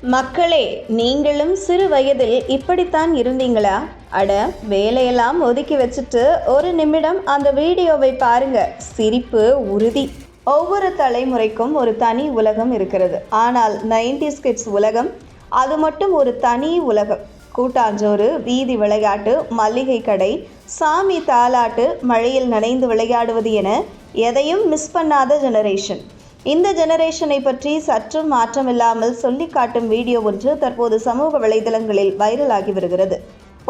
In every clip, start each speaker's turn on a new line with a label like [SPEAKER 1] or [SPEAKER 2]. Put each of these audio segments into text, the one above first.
[SPEAKER 1] மக்களே, நீங்களும் சிறு வயதில் இப்படித்தான் இருந்தீங்களா? அட, வேலையெல்லாம் ஒதுக்கி வச்சுட்டு ஒரு நிமிடம் அந்த வீடியோவை பாருங்க. சிரிப்பு உறுதி. ஒவ்வொரு தலைமுறைக்கும் ஒரு தனி உலகம் இருக்கிறது. ஆனால் 90s கிட்ஸ் உலகம், அது மட்டும் ஒரு தனி உலகம். கூட்டாஞ்சோறு, வீதி விளையாட்டு, மல்லிகை கடை, சாமி தாலாட்டு, மழையில் நனைந்து விளையாடுவது என எதையும் மிஸ் பண்ணாத ஜெனரேஷன். இந்த ஜெனரேஷனை பற்றி சற்றும் மாற்றமில்லாமல் சொல்லி காட்டும் வீடியோ ஒன்று தற்போது சமூக வலைதளங்களில் வைரலாகி வருகிறது.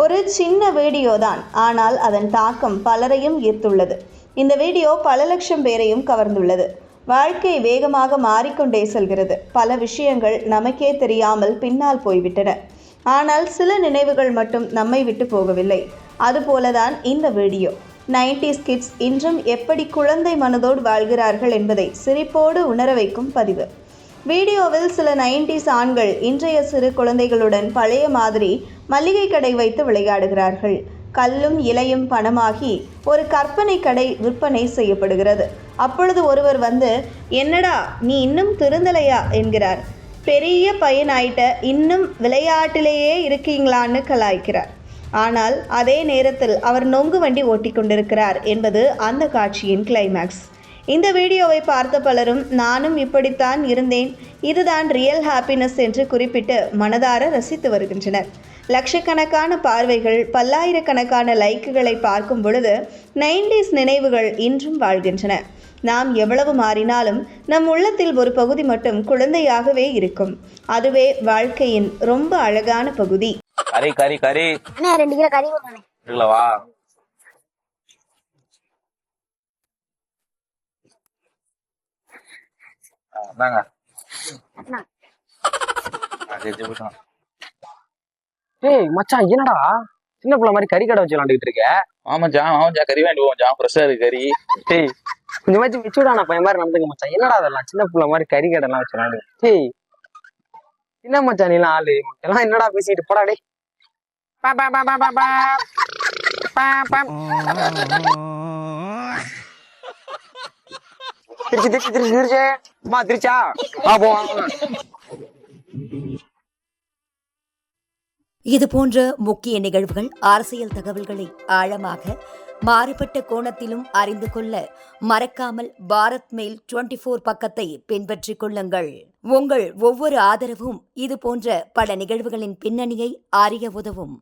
[SPEAKER 1] ஒரு சின்ன வீடியோ தான், ஆனால் அதன் தாக்கம் பலரையும் ஈர்த்துள்ளது. இந்த வீடியோ பல லட்சம் பேரையும் கவர்ந்துள்ளது. வாழ்க்கை வேகமாக மாறிக்கொண்டே செல்கிறது. பல விஷயங்கள் நமக்கே தெரியாமல் பின்னால் போய்விட்டன. ஆனால் சில நினைவுகள் மட்டும் நம்மை விட்டு போகவில்லை. அதுபோலதான் இந்த வீடியோ. 90s கிட்ஸ் இன்றும் எப்படி குழந்தை மனதோடு வாழ்கிறார்கள் என்பதை சிரிப்போடு உணர வைக்கும் பதிவு. வீடியோவில் சில 90s ஆண்கள் இன்றைய சிறு குழந்தைகளுடன் பழைய மாதிரி மளிகை கடை வைத்து விளையாடுகிறார்கள். கல்லும் இலையும் பணமாகி ஒரு கற்பனை கடை விற்பனை செய்யப்படுகிறது. அப்பொழுது ஒருவர் வந்து, என்னடா நீ இன்னும் திருந்தலையா என்கிறார். பெரிய பையனாயிட்ட, இன்னும் விளையாட்டிலேயே இருக்கீங்களான்னு கலாய்க்கிறார். ஆனால் அதே நேரத்தில் அவர் நொங்கு வண்டி ஓட்டி கொண்டிருக்கிறார் என்பது அந்த காட்சியின் கிளைமேக்ஸ். இந்த வீடியோவை பார்த்த பலரும் நானும் இப்படித்தான் இருந்தேன், இதுதான் ரியல் ஹாப்பினஸ் என்று குறிப்பிட்டு மனதார ரசித்து வருகின்றனர். லட்சக்கணக்கான பார்வைகள், பல்லாயிரக்கணக்கான லைக்குகளை பார்க்கும் பொழுது 90s நினைவுகள் இன்றும் வாழ்கின்றன. நாம் எவ்வளவு மாறினாலும் நம் உள்ளத்தில் ஒரு பகுதி மட்டும் குழந்தையாகவே இருக்கும். அதுவே வாழ்க்கையின் ரொம்ப அழகான பகுதி.
[SPEAKER 2] கறி கறி கறி
[SPEAKER 3] 2 கிலோ கறி
[SPEAKER 2] இல்லவா?
[SPEAKER 4] ஏய் மச்சான், என்னடா சின்ன பிள்ளை மாதிரி கறி கடை வச்சு விளாண்டுட்டு இருக்க?
[SPEAKER 2] ஆமாச்சா கறி வாங்கிட்டு போவோம். ஃப்ரெஷ்ஷா இருக்கு கறி.
[SPEAKER 4] ஏய், கொஞ்சமாச்சும் மெச்சூர்டான பையன் மாதிரி நடந்துங்க மச்சான். என்னடா அதெல்லாம் சின்ன பிள்ளை மாதிரி கறி கடை எல்லாம் வச்சு விளாண்டு? ஏய், என்ன மச்சான் நீலாம் ஆளு எல்லாம் என்னடா பேசிட்டு போடா டே. திருச்சா
[SPEAKER 5] இது போன்ற முக்கிய நிகழ்வுகள், அரசியல் தகவல்களை ஆழமாக மாறுபட்ட கோணத்திலும் அறிந்து கொள்ள மறக்காமல் பாரத் மெயில் 24 பக்கத்தை பின்பற்றிக் கொள்ளுங்கள். உங்கள் ஒவ்வொரு ஆதரவும் இது போன்ற பல நிகழ்வுகளின் பின்னணியை அறிய உதவும்.